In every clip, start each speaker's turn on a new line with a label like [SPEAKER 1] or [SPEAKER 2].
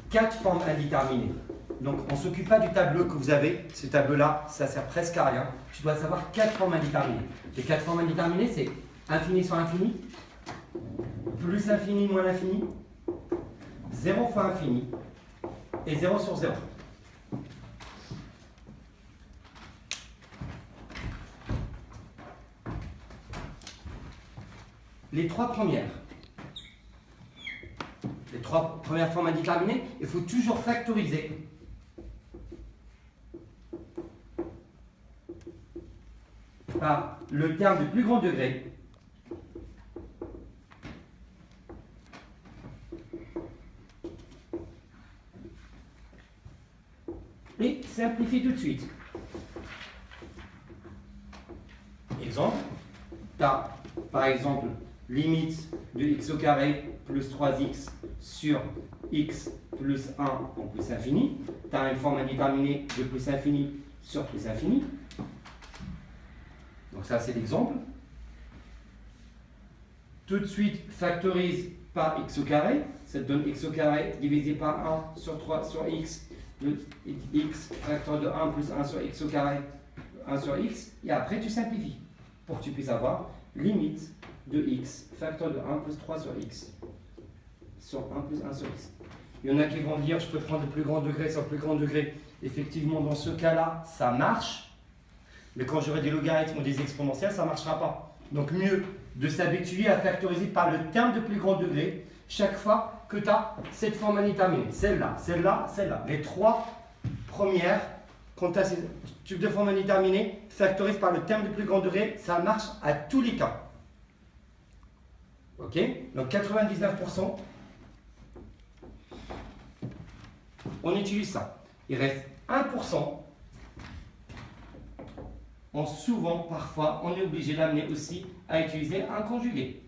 [SPEAKER 1] 4 formes indéterminées. Donc, on ne s'occupe pas du tableau que vous avez. Ce tableau-là, ça sert presque à rien. Tu dois savoir 4 formes indéterminées. Les 4 formes indéterminées, c'est infini sur infini, plus infini moins l'infini, 0 fois infini et 0 sur 0. Les 3 premières formes indéterminées, il faut toujours factoriser. Par le terme de plus grand degré et simplifie tout de suite. Exemple, tu as par exemple limite de x au carré plus 3x sur x plus 1 en plus infini. Tu as une forme indéterminée de plus infini sur plus infini. Donc ça, c'est l'exemple. Tout de suite, factorise par x au carré. Ça te donne x au carré divisé par 1 sur 3 sur x. Le x facteur de 1 plus 1 sur x au carré, 1 sur x. Et après, tu simplifies pour que tu puisses avoir limite de x facteur de 1 plus 3 sur x sur 1 plus 1 sur x. Il y en a qui vont dire, je peux prendre le plus grand degré sur le plus grand degré. Effectivement, dans ce cas-là, ça marche. Mais quand j'aurai des logarithmes ou des exponentielles, ça ne marchera pas. Donc mieux de s'habituer à factoriser par le terme de plus grand degré chaque fois que tu as cette forme indéterminée. Celle-là, celle-là, celle-là. Les 3 premières, quand tu as ces types de formes indéterminées, factorise par le terme de plus grand degré, ça marche à tous les cas. Ok? Donc 99%, on utilise ça. Il reste 1%. Souvent, parfois, on est obligé d'amener aussi à utiliser un conjugué.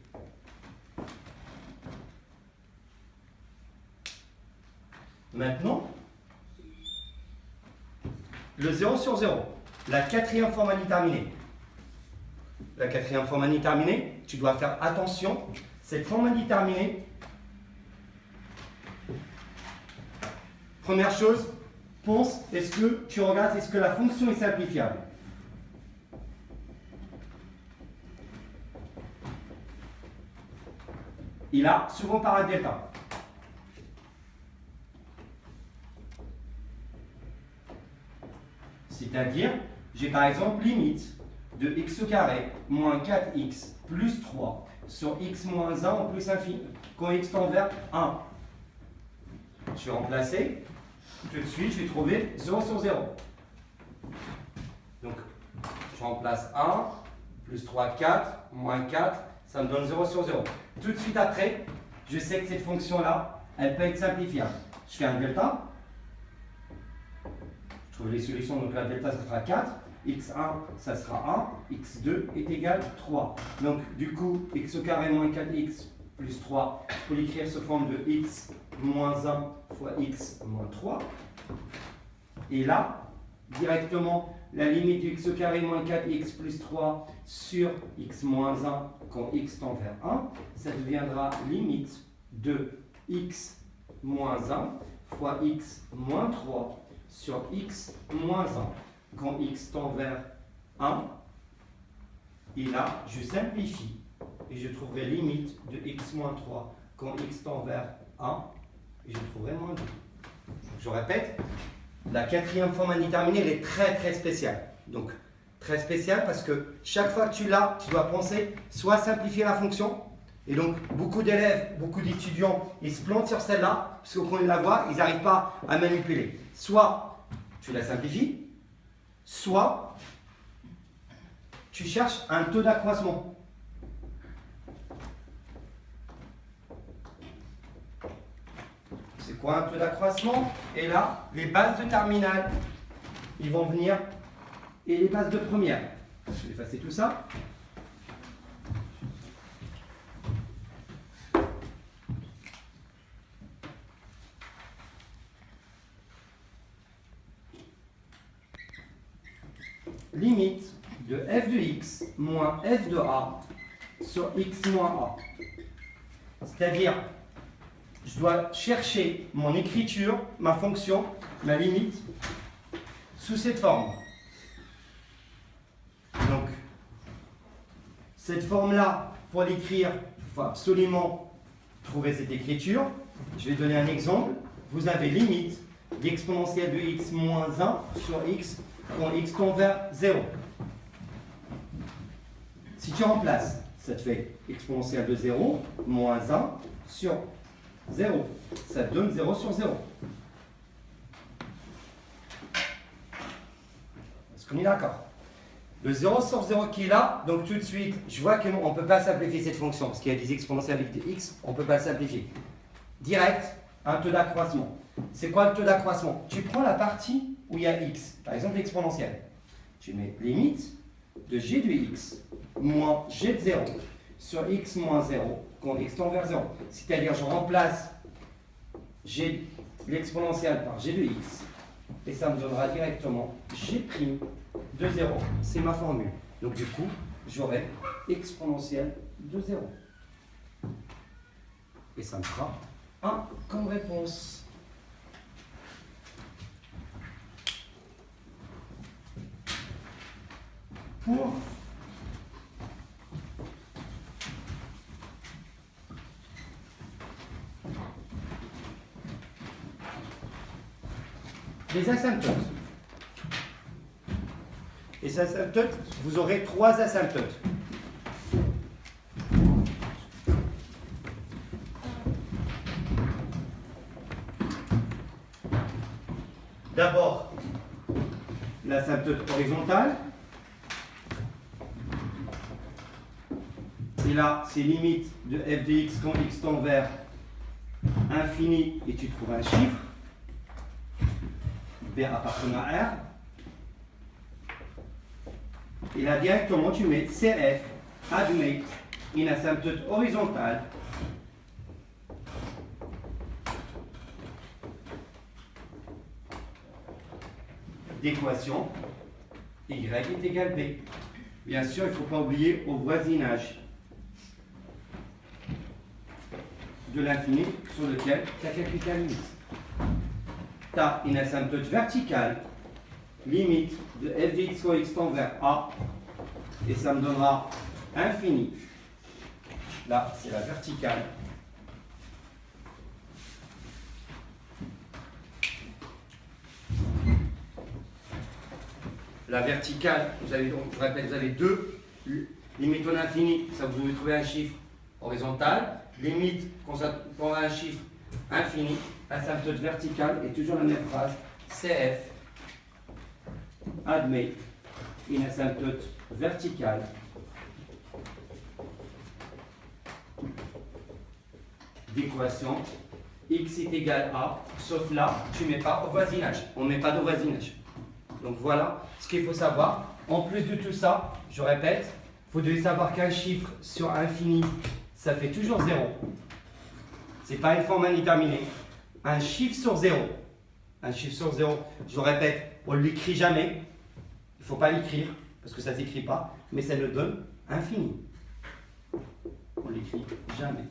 [SPEAKER 1] Maintenant, le 0 sur 0, la 4e forme indéterminée. La 4e forme indéterminée, tu dois faire attention. Cette forme indéterminée, première chose, pense, est-ce que la fonction est simplifiable? Il a souvent par un delta. C'est-à-dire, j'ai par exemple limite de x au carré moins 4x plus 3 sur x moins 1 en plus infini, quand x tend vers 1. Je vais remplacer. Tout de suite, je vais trouver 0 sur 0. Donc, je remplace 1, plus 3, 4, moins 4, ça me donne 0 sur 0. Tout de suite après, je sais que cette fonction-là, elle peut être simplifiable. Je fais un delta. Je trouve les solutions, donc la delta, ça sera 4. x1, ça sera 1. x2 est égal à 3. Donc, du coup, x au carré moins 4x plus 3, pour l'écrire sous forme de x moins 1 fois x moins 3. Et là, directement, la limite du x au carré moins 4x plus 3 sur x moins 1 quand x tend vers 1, ça deviendra limite de x moins 1 fois x moins 3 sur x moins 1 quand x tend vers 1. Et là, je simplifie et je trouverai limite de x moins 3 quand x tend vers 1 et je trouverai moins 2. Donc, je répète, la 4e forme indéterminée, elle est très très spéciale. Donc, très spéciale parce que chaque fois que tu l'as, tu dois penser soit simplifier la fonction. Et donc, beaucoup d'élèves, beaucoup d'étudiants, ils se plantent sur celle-là parce que quand ils la voient, ils n'arrivent pas à manipuler. Soit tu la simplifies, soit tu cherches un taux d'accroissement. C'est quoi un taux d'accroissement? Et là, les bases de terminale, ils vont venir, et les bases de première. Je vais effacer tout ça. Limite de f de x moins f de a sur x moins a. C'est-à-dire, je dois chercher mon écriture, ma fonction, ma limite, sous cette forme. Donc, cette forme-là, pour l'écrire, il faut absolument trouver cette écriture. Je vais donner un exemple. Vous avez limite d'exponentielle de x moins 1 sur x quand x tend vers 0. Si tu remplaces, ça te fait exponentielle de 0 moins 1 sur 0. Ça te donne 0 sur 0. Est-ce qu'on est d'accord? Le 0 sur 0 qui est là, donc tout de suite, je vois qu'on ne peut pas simplifier cette fonction, parce qu'il y a des exponentielles avec des x, on ne peut pas le simplifier. Direct, un taux d'accroissement. C'est quoi le taux d'accroissement? Tu prends la partie où il y a x, par exemple l'exponentielle. Tu mets limite de g de x moins g de 0 sur x moins 0 quand x tend vers 0. C'est-à-dire, je remplace g l'exponentielle par g de x, et ça me donnera directement g' de 0. C'est ma formule. Donc du coup, j'aurai exponentielle de 0. Et ça me fera 1 comme réponse. Pour les asymptotes. Les asymptotes, vous aurez 3 asymptotes. D'abord, l'asymptote horizontale. Et là, c'est limite de f de x quand x tend vers infini et tu trouves un chiffre. B appartenant à R. Et là, directement, tu mets CF, admet, une asymptote horizontale d'équation y est égal b. Bien sûr, il ne faut pas oublier au voisinage de l'infini sur lequel tu as calculé la limite. Tu as une asymptote verticale, limite de f de x quand x tend vers a, et ça me donnera infini. Là, c'est la verticale. La verticale, vous avez, donc, je répète, vous avez deux limites en infini, ça vous devez trouver un chiffre horizontal. Limite, quand on a un chiffre infini, asymptote verticale, et toujours la même phrase, CF admet une asymptote verticale d'équation x est égal à, sauf là, tu ne mets pas au voisinage. On ne met pas de voisinage. Donc voilà ce qu'il faut savoir. En plus de tout ça, je répète, vous devez savoir qu'un chiffre sur infini, ça fait toujours 0. Ce n'est pas une forme indéterminée. Un chiffre sur 0. Un chiffre sur 0, je le répète, on ne l'écrit jamais. Il ne faut pas l'écrire, parce que ça ne s'écrit pas, mais ça le donne infini. On ne l'écrit jamais.